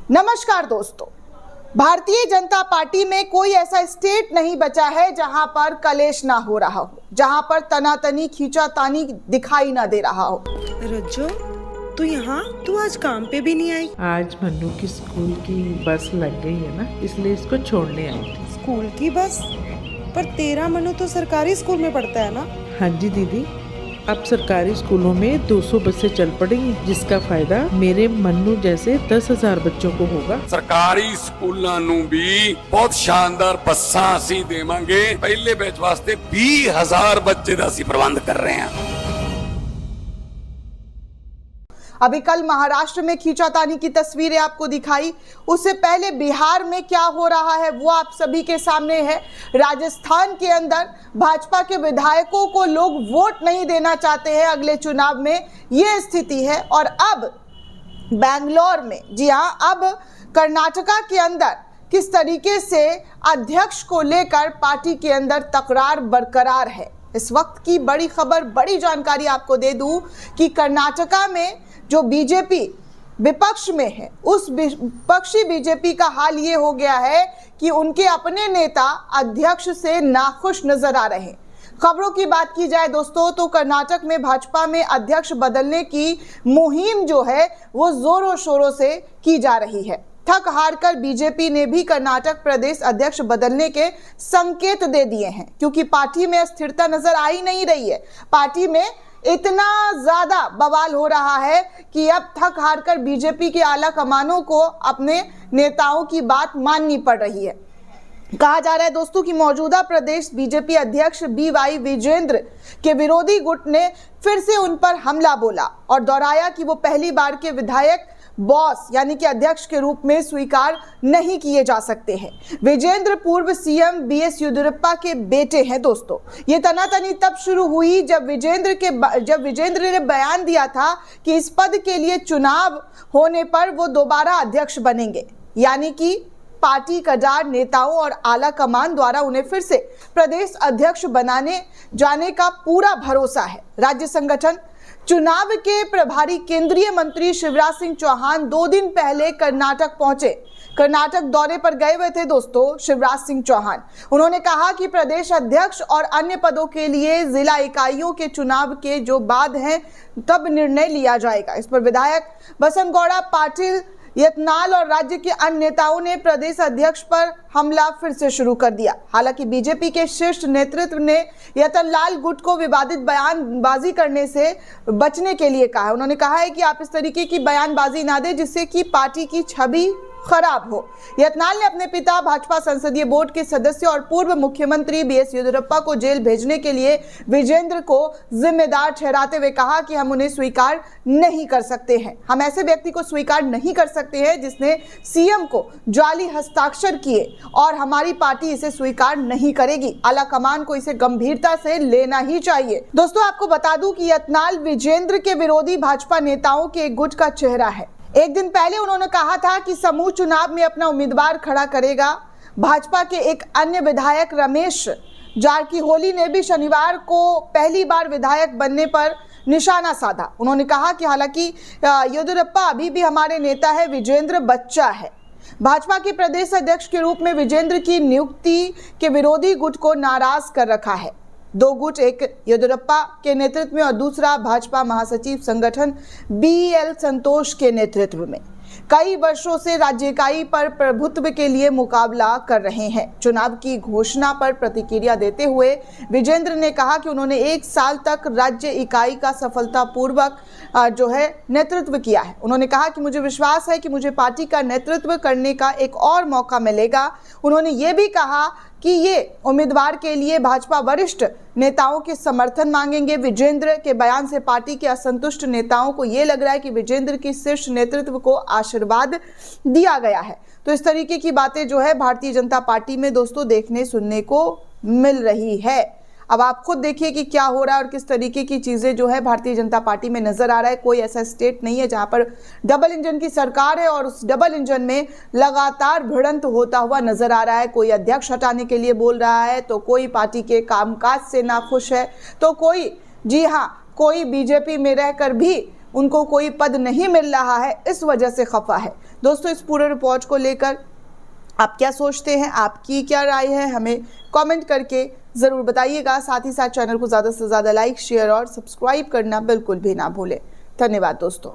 नमस्कार दोस्तों, भारतीय जनता पार्टी में कोई ऐसा स्टेट नहीं बचा है जहां पर कलेश ना हो रहा हो, जहां पर तनातनी खींचातानी दिखाई ना दे रहा हो। रज्जो, तू आज काम पे भी नहीं आई? आज मन्नू की स्कूल की बस लग गई है ना, इसलिए इसको छोड़ने आई थी। स्कूल की बस? पर तेरा मन्नू तो सरकारी स्कूल में पढ़ता है ना? हाँ जी दीदी, अब सरकारी स्कूलों में 200 बसें चल पड़ेंगी, जिसका फायदा मेरे मन्नू जैसे 10,000 बच्चों को होगा। सरकारी स्कूलों ਨੂੰ भी बहुत शानदार बसां ਅਸੀਂ ਦੇਵਾਂਗੇ। ਪਹਿਲੇ ਬੈਚ ਵਾਸਤੇ 20,000 ਬੱਚੇ ਦਾ ਅਸੀਂ ਪ੍ਰਬੰਧ ਕਰ ਰਹੇ ਹਾਂ। अभी कल महाराष्ट्र में खींचातानी की तस्वीरें आपको दिखाई, उससे पहले बिहार में क्या हो रहा है वो आप सभी के सामने है। राजस्थान के अंदर भाजपा के विधायकों को लोग वोट नहीं देना चाहते हैं अगले चुनाव में, ये स्थिति है। और अब बैंगलोर में, जी हाँ, अब कर्नाटका के अंदर किस तरीके से अध्यक्ष को लेकर पार्टी के अंदर तकरार बरकरार है। इस वक्त की बड़ी खबर, बड़ी जानकारी आपको दे दूं कि कर्नाटका में जो बीजेपी विपक्ष में है, उस विपक्षी बीजेपी का हाल ये हो गया है कि उनके अपने नेता अध्यक्ष से नाखुश नजर आ रहे हैं। खबरों की बात की जाए दोस्तों, तो कर्नाटक में भाजपा में अध्यक्ष बदलने की मुहिम जो है वो जोरों शोरों से की जा रही है। थक हार कर बीजेपी ने भी कर्नाटक प्रदेश अध्यक्ष बदलने के संकेत दे दिए हैं, क्योंकि पार्टी में स्थिरता नजर आ ही नहीं रही है। पार्टी में इतना ज्यादा बवाल हो रहा है कि अब थक हार कर बीजेपी के आला कमानों को अपने नेताओं की बात माननी पड़ रही है। कहा जा रहा है दोस्तों कि मौजूदा प्रदेश बीजेपी अध्यक्ष BY विजेंद्र के विरोधी गुट ने फिर से उन पर हमला बोला और दोहराया कि वो पहली बार के विधायक बॉस यानी कि अध्यक्ष के रूप में स्वीकार नहीं किए जा सकते हैं। विजेंद्र पूर्व CM BS येदियुरप्पा के बेटे हैं दोस्तों। ये तनातनी तब शुरू हुई जब विजेंद्र ने बयान दिया था कि इस पद के लिए चुनाव होने पर वो दोबारा अध्यक्ष बनेंगे, यानी कि पार्टी कदार नेताओं और आला कमान द्वारा उन्हें फिर से प्रदेश अध्यक्ष बनाने जाने का पूरा भरोसा है। राज्य संगठन चुनाव के प्रभारी केंद्रीय मंत्री शिवराज सिंह चौहान 2 दिन पहले कर्नाटक पहुंचे। कर्नाटक दौरे पर गए हुए थे दोस्तों शिवराज सिंह चौहान। उन्होंने कहा कि प्रदेश अध्यक्ष और अन्य पदों के लिए जिला इकाइयों के चुनाव के जो बाद हैं तब निर्णय लिया जाएगा। इस पर विधायक बसनगौड़ा पाटिल, यत्नाल और राज्य के अन्य नेताओं ने प्रदेश अध्यक्ष पर हमला फिर से शुरू कर दिया। हालांकि बीजेपी के शीर्ष नेतृत्व ने यतनलाल गुट को विवादित बयानबाजी करने से बचने के लिए कहा है। उन्होंने कहा है कि आप इस तरीके की बयानबाजी ना दें जिससे कि पार्टी की छवि खराब हो। यत्नाल ने अपने पिता भाजपा संसदीय बोर्ड के सदस्य और पूर्व मुख्यमंत्री BS येदियुरप्पा को जेल भेजने के लिए विजेंद्र को जिम्मेदार ठहराते हुए कहा कि हम उन्हें स्वीकार नहीं कर सकते हैं। हम ऐसे व्यक्ति को स्वीकार नहीं कर सकते हैं जिसने CM को जाली हस्ताक्षर किए और हमारी पार्टी इसे स्वीकार नहीं करेगी। आला कमान को इसे गंभीरता से लेना ही चाहिए। दोस्तों आपको बता दूं कि यत्नाल विजेंद्र के विरोधी भाजपा नेताओं के एक गुट का चेहरा है। एक दिन पहले उन्होंने कहा था कि समूह चुनाव में अपना उम्मीदवार खड़ा करेगा। भाजपा के एक अन्य विधायक रमेश जारकीहोली ने भी शनिवार को पहली बार विधायक बनने पर निशाना साधा। उन्होंने कहा कि हालांकि येदियुरप्पा अभी भी हमारे नेता है, विजेंद्र बच्चा है। भाजपा के प्रदेश अध्यक्ष के रूप में विजेंद्र की नियुक्ति के विरोधी गुट को नाराज कर रखा है। 2 गुट, एक येदियुरप्पा के नेतृत्व में और दूसरा भाजपा महासचिव संगठन BL संतोष के नेतृत्व में कई वर्षों से राज्य इकाई पर प्रभुत्व के लिए मुकाबला कर रहे हैं। चुनाव की घोषणा पर प्रतिक्रिया देते हुए विजेंद्र ने कहा कि उन्होंने 1 साल तक राज्य इकाई का सफलतापूर्वक जो है नेतृत्व किया है। उन्होंने कहा कि मुझे विश्वास है कि मुझे पार्टी का नेतृत्व करने का एक और मौका मिलेगा। उन्होंने ये भी कहा कि ये उम्मीदवार के लिए भाजपा वरिष्ठ नेताओं के समर्थन मांगेंगे। विजेंद्र के बयान से पार्टी के असंतुष्ट नेताओं को ये लग रहा है कि विजेंद्र की शीर्ष नेतृत्व को आशीर्वाद दिया गया है। तो इस तरीके की बातें जो है भारतीय जनता पार्टी में दोस्तों देखने सुनने को मिल रही है। अब आप खुद देखिए कि क्या हो रहा है और किस तरीके की चीजें जो है भारतीय जनता पार्टी में नजर आ रहा है। कोई ऐसा स्टेट नहीं है जहां पर डबल इंजन की सरकार है और उस डबल इंजन में लगातार भिड़ंत होता हुआ नजर आ रहा है। कोई अध्यक्ष हटाने के लिए बोल रहा है, तो कोई पार्टी के कामकाज से नाखुश है, तो कोई, जी हाँ, कोई बीजेपी में रहकर भी उनको कोई पद नहीं मिल रहा है, इस वजह से खफा है। दोस्तों, इस पूरे रिपोर्ट को लेकर आप क्या सोचते हैं, आपकी क्या राय है, हमें कमेंट करके ज़रूर बताइएगा। साथ ही साथ चैनल को ज़्यादा से ज़्यादा लाइक, शेयर और सब्सक्राइब करना बिल्कुल भी ना भूलें। धन्यवाद दोस्तों।